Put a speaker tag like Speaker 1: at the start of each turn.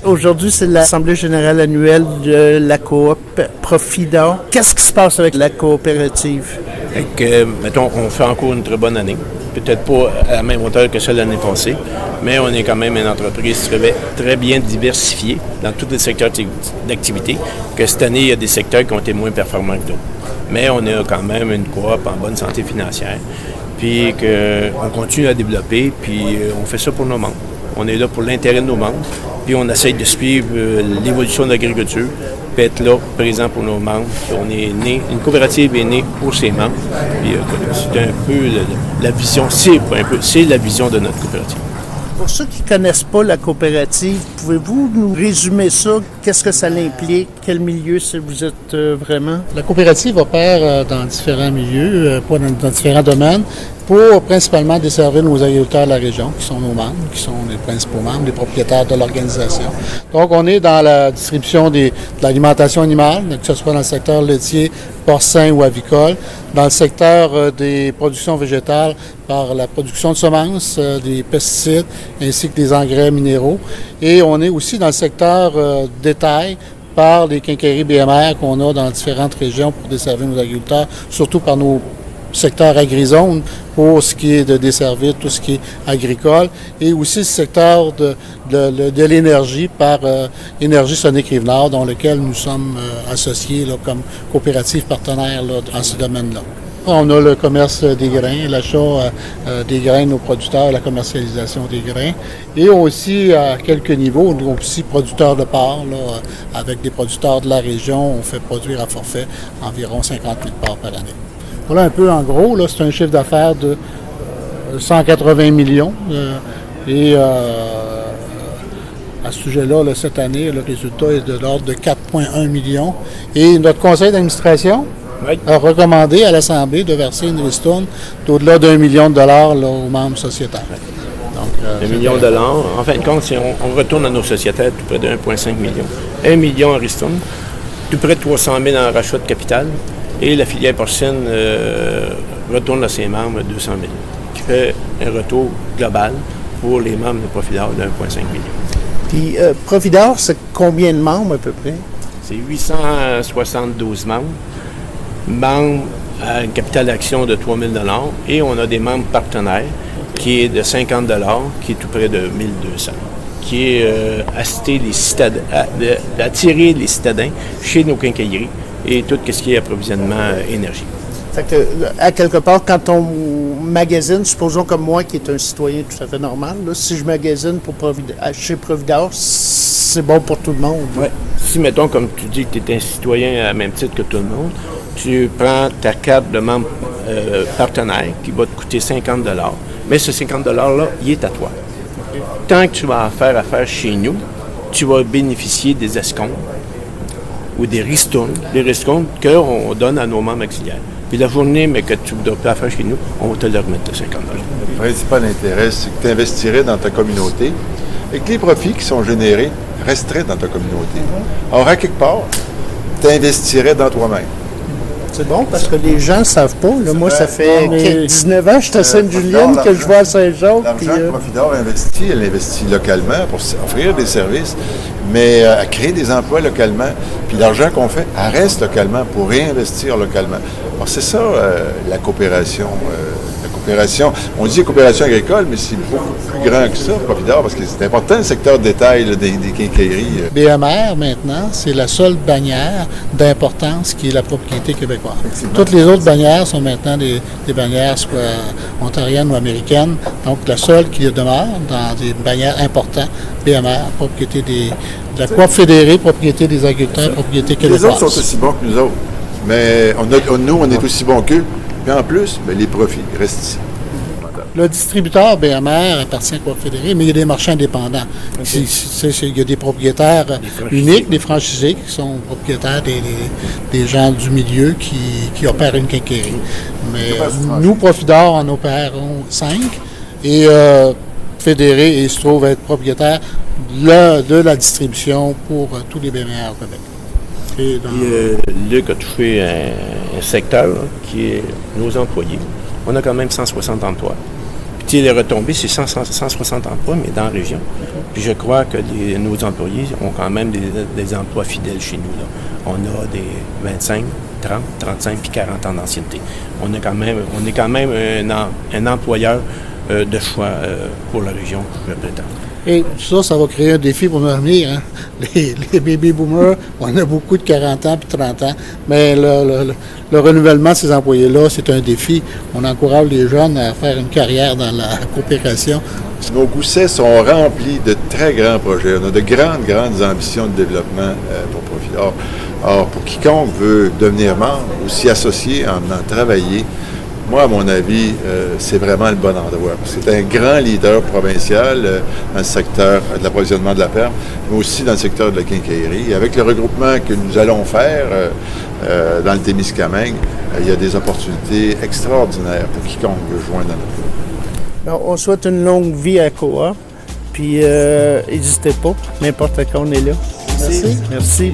Speaker 1: Aujourd'hui, c'est l'Assemblée générale annuelle de la coop Profidor. Qu'est-ce qui se passe avec la coopérative?
Speaker 2: Mettons, on fait encore une très bonne année. Peut-être pas à la même hauteur que celle de l'année passée, mais on est quand même une entreprise très bien diversifiée dans tous les secteurs d'activité, que cette année, il y a des secteurs qui ont été moins performants que d'autres. Mais on a quand même une coop en bonne santé financière, puis qu'on continue à développer, puis on fait ça pour nos membres. On est là pour l'intérêt de nos membres, puis on essaie de suivre l'évolution de l'agriculture, puis être là, présent pour nos membres. Une coopérative est née pour ses membres, puis c'est un peu la vision, c'est la vision de notre coopérative.
Speaker 1: Pour ceux qui ne connaissent pas la coopérative, pouvez-vous nous résumer ça? Qu'est-ce que ça implique? Quel milieu vous êtes vraiment?
Speaker 3: La coopérative opère dans différents milieux, dans différents domaines, pour principalement desservir nos agriculteurs de la région, qui sont nos membres, qui sont les principaux membres, les propriétaires de l'organisation. Donc, on est dans la distribution de l'alimentation animale, que ce soit dans le secteur laitier, porcin ou avicole, dans le secteur des productions végétales par la production de semences, des pesticides, ainsi que des engrais minéraux. Et on est aussi dans le secteur détail, par les quincailleries BMR qu'on a dans différentes régions pour desservir nos agriculteurs, surtout par nos secteur agri-zone pour ce qui est de desservir tout ce qui est agricole, et aussi le secteur de l'énergie par Énergie Sonic-Rive-Nord, dans lequel nous sommes associés là, comme coopérative partenaire là, dans ce domaine-là. On a le commerce des grains, l'achat des grains de nos producteurs, la commercialisation des grains, et aussi à quelques niveaux, nous aussi producteurs de porc, là, avec des producteurs de la région, on fait produire à forfait environ 50 000 porcs par année. Voilà un peu en gros, là, c'est un chiffre d'affaires de 180 millions. Et à ce sujet-là, là, cette année, le résultat est de l'ordre de 4,1 millions. Et notre conseil d'administration a recommandé à l'Assemblée de verser une ristourne d'au-delà d'1 million de dollars là, aux membres sociétaires.
Speaker 2: Donc, 1 million de dollars. En fin de compte, si on retourne à nos sociétaires, tout près de 1,5 million. 1 million en ristourne, tout près de 300 000 en rachat de capital. Et la filière porcine retourne à ses membres 200 000, qui fait un retour global pour les membres de Profidor de 1,5 million.
Speaker 1: Puis Profidor, c'est combien de membres à peu près?
Speaker 2: C'est 872 membres à un capital d'action de 3 000 $, et on a des membres partenaires qui est de 50 $, qui est tout près de 1 200 $, qui est d'attirer les citadins chez nos quincailleries et tout ce qui est approvisionnement énergie.
Speaker 1: Fait que, à quelque part, quand on magasine, supposons comme moi qui est un citoyen tout à fait normal, là, si je magasine chez Profidor, c'est bon pour tout le monde.
Speaker 2: Oui. Si, mettons, comme tu dis que tu es un citoyen à même titre que tout le monde, tu prends ta carte de membre partenaire qui va te coûter 50 $, mais ce 50 $ là, il est à toi. Tant que tu vas faire affaire chez nous, tu vas bénéficier des escomptes ou des ristournes, qu'on donne à nos membres auxiliaires. Puis la journée, mais que tu ne dois pas faire chez nous, on va te le remettre de 50 $.
Speaker 4: Le principal intérêt, c'est que tu investirais dans ta communauté et que les profits qui sont générés resteraient dans ta communauté. Or, à quelque part, tu investirais dans toi-même.
Speaker 1: C'est bon parce que les gens ne savent pas. Là, moi, ça fait 19 ans que je suis à Sainte-Julienne, que je vais à Saint-Jacques.
Speaker 4: L'argent que Profidor investit, elle investit localement pour offrir des services, mais à créer des emplois localement. Puis l'argent qu'on fait, elle reste localement pour réinvestir localement. Alors, c'est ça, la coopération. On dit coopération agricole, mais c'est beaucoup plus grand que ça, Profidor, parce que c'est important le secteur de détail là, des quincailleries.
Speaker 3: BMR, maintenant, c'est la seule bannière d'importance qui est la propriété québécoise. Toutes les autres bannières sont maintenant des bannières soit ontariennes ou américaines. Donc, la seule qui demeure dans des bannières importantes, BMR, propriété de la Coop fédérée, propriété des agriculteurs, propriété québécoise.
Speaker 4: Les autres sont aussi bons que nous autres, mais nous, on est aussi bons qu'eux. Puis en plus, les profits restent ici.
Speaker 3: Le distributeur BMR appartient à Coop fédérée, mais il y a des marchands indépendants. Okay. Il y a des propriétaires uniques, des franchisés qui sont propriétaires des gens du milieu qui opèrent une quincaillerie. Mais nous, Profidor, en opérons 5 et fédéré et se trouve être propriétaire de la distribution pour tous les BMR au Québec.
Speaker 2: Luc a touché un secteur là, qui est nos employés. On a quand même 160 emplois. Puis les retombées, c'est 160 emplois, mais dans la région. Puis je crois que nos employés ont quand même des emplois fidèles chez nous, là. On a des 25, 30, 35 puis 40 ans d'ancienneté. On est quand même un employeur de choix pour la région, je prétends.
Speaker 3: Et ça va créer un défi pour l'avenir. Hein? Les baby boomers, on a beaucoup de 40 ans puis 30 ans, mais le renouvellement de ces employés-là, c'est un défi. On encourage les jeunes à faire une carrière dans la coopération.
Speaker 4: Nos goussets sont remplis de très grands projets. On a de grandes ambitions de développement pour Profidor. Or, pour quiconque veut devenir membre ou s'y associer en venant travailler, moi, à mon avis, c'est vraiment le bon endroit. C'est un grand leader provincial dans le secteur de l'approvisionnement de la ferme, mais aussi dans le secteur de la quincaillerie. Avec le regroupement que nous allons faire dans le Témiscamingue, il y a des opportunités extraordinaires pour quiconque veut joindre dans notre groupe.
Speaker 1: Alors, on souhaite une longue vie à Coop, puis n'hésitez pas, n'importe quand on est là.
Speaker 3: Merci.
Speaker 1: Merci.